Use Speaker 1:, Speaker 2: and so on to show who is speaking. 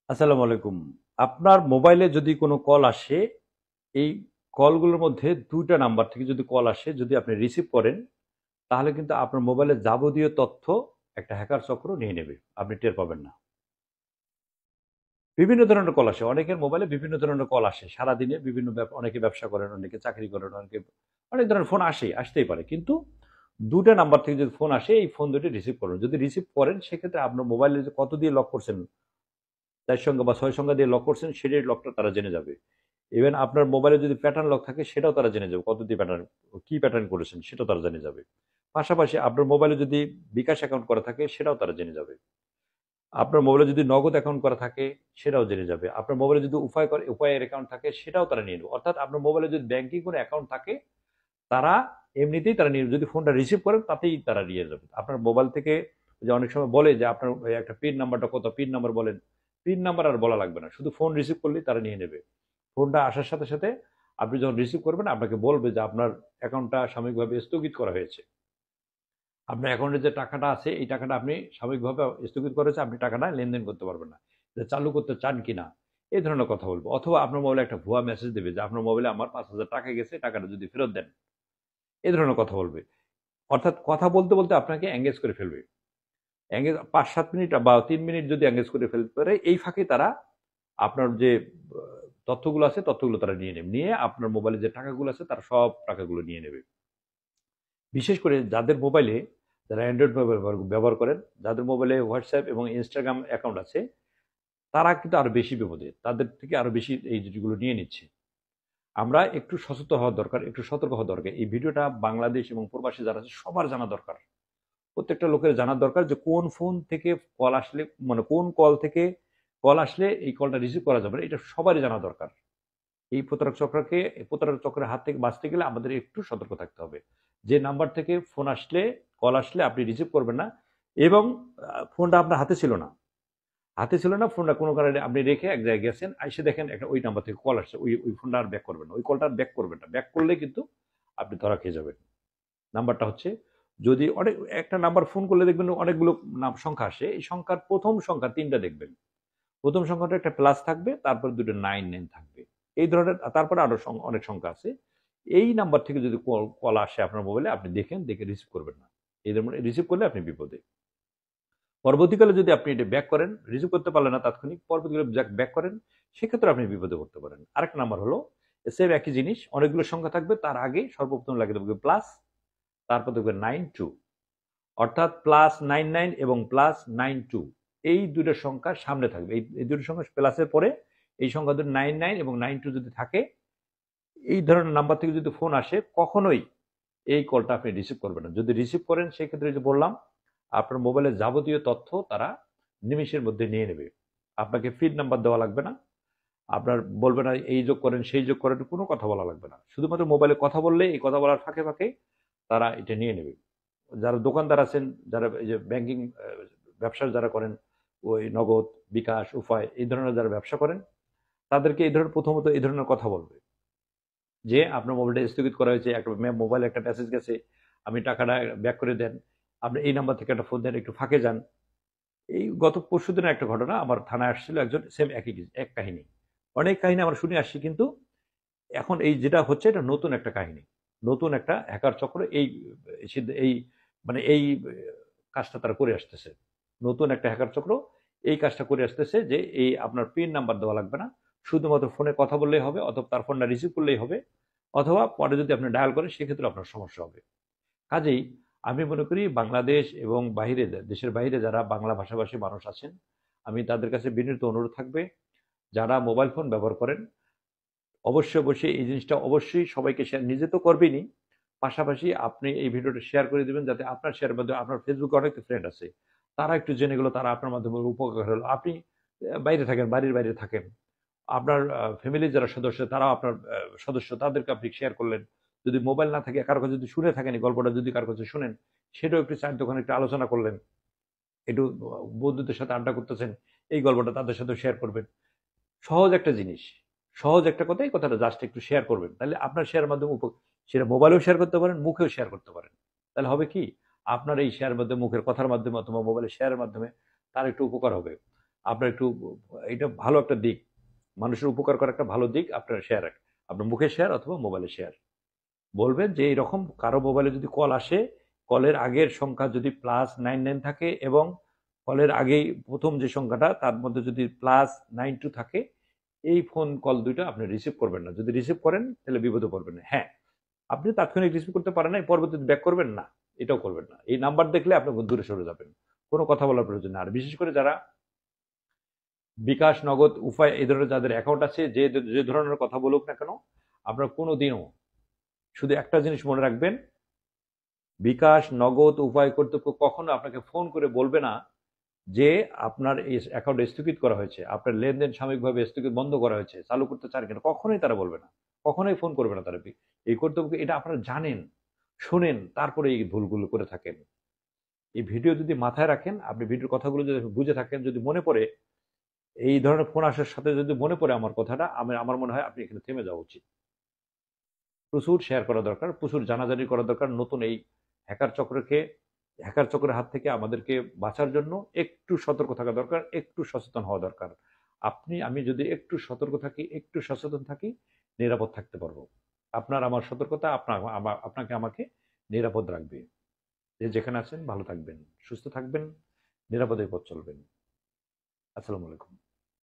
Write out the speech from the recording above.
Speaker 1: আসসালামু আলাইকুম। আপনার মোবাইলে যদি কোনো কল আসে, এই কলগুলোর মধ্যে ২ টা নাম্বার থেকে যদি কল আসে, যদি আপনি রিসিভ করেন, তাহলে কিন্তু আপনার মোবাইলের যাবতীয় তথ্য একটা হ্যাকার চক্র নিয়ে নেবে। আপনি টের পাবেন না। বিভিন্ন ধরনের কল আসে। অনেকের মোবাইলে বিভিন্ন ধরনের কল আসে। সারাদিনে বিভিন্ন অনেকে ব্যবসা করেন, অনেকে চাকরি করেন, অনেকে অনেক ধরনের ফোন আসতেই পারে। কিন্তু ২ টা নাম্বার থেকে যদি ফোন আসে, এই ফোন দুটি রিসিভ করুন। যদি রিসিভ করেন, সেক্ষেত্রে আপনার মোবাইলে যে কত দিয়ে লক করছেন, ৪ সংখ্যা বা ৬ সংখ্যা দিয়ে লক করছেন, সেটার লকটা তারা জেনে যাবে। ইভেন আপনার মোবাইলে যদি প্যাটার্ন লক থাকে, সেটাও তারা জেনে যাবে। কত দিয়ে প্যাটার্ন, কি প্যাটার্ন করেছেন, সেটাও তারা জেনে যাবে। পাশাপাশি আপনার মোবাইলে যদি বিকাশ অ্যাকাউন্ট করা থাকে, সেটাও তারা জেনে যাবে। আপনার মোবাইলে যদি নগদ অ্যাকাউন্ট করা থাকে, সেটাও জেনে যাবে। আপনার মোবাইলে যদি উপায়ের অ্যাকাউন্ট থাকে, সেটাও তারা নিয়ে নেবে। অর্থাৎ আপনার মোবাইলে যদি ব্যাংকিং কোনো অ্যাকাউন্ট থাকে, তারা এমনিতেই তারা নিয়ে, যদি ফোনটা রিসিভ করেন, তাতেই তারা নিয়ে যাবে। আপনার মোবাইল থেকে যে অনেক সময় বলে যে আপনার ওই একটা পিন নাম্বারটা কত, পিন নাম্বার বলেন। পিন নাম্বার আর বলা লাগবে না। শুধু ফোন রিসিভ করলেই তারা নিয়ে নেবে। ফোনটা আসার সাথে, সাথে আপনি যখন রিসিভ করবেন, আপনাকে বলবে যে আপনার অ্যাকাউন্টটা সাময়িকভাবে স্থগিত করা হয়েছে। আপনার অ্যাকাউন্টে যে টাকাটা আছে, এই টাকাটা আপনি সাময়িকভাবে স্থগিত করেছে, আপনি টাকাটা লেনদেন করতে পারবেন না। এটা চালু করতে চান কিনা? এই ধরনের কথা বলবো। অথবা আপনার মোবাইলে একটা ভুয়া মেসেজ দেবে যে আপনার মোবাইলে আমার ৫,০০০ টাকা গেছে, টাকাটা যদি ফেরত দেন। এই ধরনের কথা বলবে। অর্থাৎ কথা বলতে, বলতে আপনাকে এঙ্গেজ করে ফেলবে। ৫-৭ মিনিট বা ৩ মিনিট যদি এঙ্গেজ করে ফেলতে পারে, এই ফাঁকে তারা আপনার যে তথ্যগুলো আছে, তথ্যগুলো তারা নিয়ে নেবে। নিয়ে আপনার মোবাইলে যে টাকাগুলো আছে, তারা সব টাকাগুলো নিয়ে নেবে। বিশেষ করে যাদের মোবাইলে, যারা অ্যান্ড্রয়েড মোবাইল ব্যবহার করেন, যাদের মোবাইলে হোয়াটসঅ্যাপ এবং ইনস্টাগ্রাম অ্যাকাউন্ট আছে, তারা কিন্তু আরো বেশি বিপদে। তাদের থেকে আরো বেশি এই জিনিসগুলো নিয়ে নিচ্ছে। আমরা একটু সচেতন হওয়া দরকার, একটু সতর্ক হওয়া দরকার। এই ভিডিওটা বাংলাদেশ এবং প্রবাসী যারা আছে, সবার জানা দরকার। প্রত্যেকটা লোকের জানার দরকার যে কোন ফোন থেকে কল আসলে, মানে কোন কল থেকে কল আসলে এই কলটা রিসিভ করা যাবে না, এটা সবারই জানা দরকার। এই প্রতারক চক্রের হাত থেকে বাঁচতে গেলে আমাদের একটু সতর্ক থাকতে হবে। যে নাম্বার থেকে ফোন আসলে, কল আসলে আপনি রিসিভ করবেন না। এবং ফোনটা আপনার হাতে ছিল না, ফোনটা কোনো কারণে আপনি রেখে এক জায়গায় গেছেন, এসে দেখেন একটা ওই নাম্বার থেকে কল আসছে, ওই ফোনটা আর ব্যাক করবেন না, ওই কলটা আর ব্যাক করবেন না। ব্যাক করলে কিন্তু আপনি ধরা খেয়ে যাবেন। নাম্বারটা হচ্ছে, যদি অনেক একটা নাম্বার ফোন করলে দেখবেন অনেকগুলো সংখ্যা আসে, এই সংখ্যার প্রথম সংখ্যা ৩টা দেখবেন। প্রথম সংখ্যাটা একটা প্লাস থাকবে, তারপরে দুটো 9 থাকবে। এই ধরনের, তারপরে আরো অনেক সংখ্যা আছে। এই নাম্বার থেকে যদি কল আসে আপনার মোবাইলে, আপনি দেখেন, দেখে রিসিভ করবেন না। এই ধরনের রিসিভ করলে আপনি বিপদে। পরবর্তীকালে যদি আপনি এটা ব্যাক করেন, রিসিভ করতে পারলেন না তাৎক্ষণিক, পরবর্তীকালে ব্যাক করেন, সেক্ষেত্রে আপনি বিপদে পড়তে পারেন। আরেকটা নাম্বার হলো, সেম একই জিনিস, অনেকগুলো সংখ্যা থাকবে, তার আগে সর্বপ্রথম লাগিয়ে দেবো প্লাস, তারপর দেখবেন 92, অর্থাৎ +99 এবং +92, এই দুটো সংখ্যা সামনে থাকবে। এই দুটো সংখ্যা প্লাসের পরে এই সংখ্যা দুটো 99 এবং 92 যদি থাকে, এই ধরনের নাম্বার থেকে যদি ফোন আসে, কখনোই এই কলটা আপনি রিসিভ করবেন না। যদি রিসিভ করেন, সেক্ষেত্রে যে বললাম, আপনার মোবাইলের যাবতীয় তথ্য তারা নিমেষের মধ্যে নিয়ে নেবে। আপনাকে ফিড নাম্বার দেওয়া লাগবে না। আপনার বলবে না এই যোগ করেন, সেই যোগ করেন, কোনো কথা বলা লাগবে না। শুধুমাত্র মোবাইলে কথা বললে, এই কথা বলার ফাঁকে ফাঁকে তারা এটা নিয়ে নেবে। যারা দোকানদার আছেন, যারা এই যে ব্যাংকিং ব্যবসা যারা করেন, ওই নগদ, বিকাশ, উপায়, এই ধরনের যারা ব্যবসা করেন, তাদেরকে এই ধরনের, প্রথমত এই ধরনের কথা বলবে যে আপনার মোবাইলটা স্থগিত করা হয়েছে, একটা মোবাইলে একটা মেসেজ গেছে, আমি টাকাটা ব্যাক করে দেন, আপনি এই নাম্বার থেকে একটা ফোন দেন, একটু ফাঁকে যান। এই গত পরশু দিনের একটা ঘটনা, আমার থানায় আসছিল একজন, সেম এক কাহিনী। অনেক কাহিনী আমরা শুনে আসছি, কিন্তু এখন এই যেটা হচ্ছে, এটা নতুন একটা কাহিনী। নতুন একটা হ্যাকার চক্র এই মানে এই কাজটা তারা করে আসতেছে। নতুন একটা হ্যাকার চক্র এই কাজটা করে আসতেছে, যে এই আপনার পিন নাম্বার দেওয়া লাগবে না, শুধুমাত্র ফোনে কথা বললেই হবে, অথবা তার ফোনটা রিসিভ করলেই হবে, অথবা পরে যদি আপনি ডায়াল করেন, সেক্ষেত্রে আপনার সমস্যা হবে। কাজেই আমি মনে করি, বাংলাদেশ এবং বাহিরে, দেশের বাইরে যারা বাংলা ভাষাভাষী মানুষ আছেন, আমি তাদের কাছে বিনীত অনুরোধ থাকবে, যারা মোবাইল ফোন ব্যবহার করেন, অবশ্যই অবশ্যই এই জিনিসটা অবশ্যই সবাইকে শেয়ার, নিজে তো করবেনই, পাশাপাশি আপনি এই ভিডিওটা শেয়ার করে দিবেন, যাতে আপনার শেয়ারের মাধ্যমে আপনার ফেসবুকে অনেক ফ্রেন্ড আছে, তারা একটু জেনে গেল, তারা আপনার মাধ্যমে উপকার হলো। আপনি বাইরে থাকেন, বাড়ির বাইরে থাকেন, আপনার ফ্যামিলির যারা সদস্য, তারাও আপনার সদস্য, তাদেরকে আপনি শেয়ার করলেন। যদি মোবাইল না থাকে, কারো কাছে যদি শুনে থাকেন, এই গল্পটা যদি কারো কাছে শুনেন, সেটাও একটু চায়ের দোকানে একটু আলোচনা করলেন। একটু বন্ধুদের সাথে আড্ডা করতেছেন, এই গল্পটা তাদের সাথে শেয়ার করবেন। সহজ একটা জিনিস, সহজ একটা কথা, এই কথাটা জাস্ট একটু শেয়ার করবেন, তাহলে আপনার শেয়ারের মাধ্যমে সেটা মোবাইলেও শেয়ার করতে পারেন, মুখেও শেয়ার করতে পারেন। তাহলে হবে কি, আপনার এই শেয়ার মাধ্যমে, মুখের কথার মাধ্যমে অথবা মোবাইলে শেয়ারের মাধ্যমে তার একটু উপকার হবে। আপনার একটু, এটা ভালো একটা দিক, মানুষের উপকার করা একটা ভালো দিক। আপনার শেয়ার, আপনার মুখে শেয়ার অথবা মোবাইলে শেয়ার, বলবেন যে এইরকম কারো মোবাইলে যদি কল আসে, কলের আগের সংখ্যা যদি +99 থাকে এবং কলের আগেই প্রথম যে সংখ্যাটা তার মধ্যে যদি +92 থাকে, এই ফোন কল দুইটা আপনি রিসিভ করবেন না। যদি রিসিভ করেন তাহলে বিপদে পড়বেন না। হ্যাঁ, আপনি তাৎক্ষণিক রিসিভ করতে পারেন না, পরবর্তীতে ব্যাক করবেন না, এটাও করবেন না। এই নাম্বার দেখলে আপনি দূরে সরে যাবেন, কোনো কথা বলার প্রয়োজন না। আর বিশেষ করে যারা বিকাশ, নগদ, উপায় এই ধরনের যাদের অ্যাকাউন্ট আছে, যে যে ধরনের কথা বলুক না কেন, আপনার কোনো দিনও শুধু একটা জিনিস মনে রাখবেন, বিকাশ, নগদ, উপায় কর্তৃপক্ষ কখনো আপনাকে ফোন করে বলবে না যে আপনার এই অ্যাকাউন্ট স্থগিত করা হয়েছে, আপনার লেনদেন সাময়িকভাবে স্থগিত বন্ধ করা হয়েছে, চালু করতে চান কিনা, কখনোই তারা বলবে না, কখনোই ফোন করবে না তারা। এই কর্তৃপক্ষ, এটা আপনারা জানেন, শোনেন, তারপরে এই ভুলগুলো করে থাকেন। এই ভিডিও যদি মাথায় রাখেন, আপনি ভিডিওর কথাগুলো যদি বুঝে থাকেন, যদি মনে পড়ে এই ধরনের ফোন আসার সাথে যদি মনে পড়ে আমার কথাটা, আমার মনে হয় আপনি এখানে থেমে যাওয়া উচিত। প্রচুর শেয়ার করা দরকার, প্রচুর জানাজানি করা দরকার। নতুন এই হ্যাকার চক্রের হাত থেকে আমাদেরকে বাঁচার জন্য একটু সতর্ক থাকা দরকার, একটু সচেতন হওয়া দরকার। আমি যদি একটু সতর্ক থাকি, একটু সচেতন থাকি, নিরাপদ থাকতে পারবো। আপনার আমার সতর্কতা আপনাকে আমাকে নিরাপদ রাখবে। যে যেখানে আছেন ভালো থাকবেন, সুস্থ থাকবেন, নিরাপদে পথ চলবেন। আসসালামু আলাইকুম।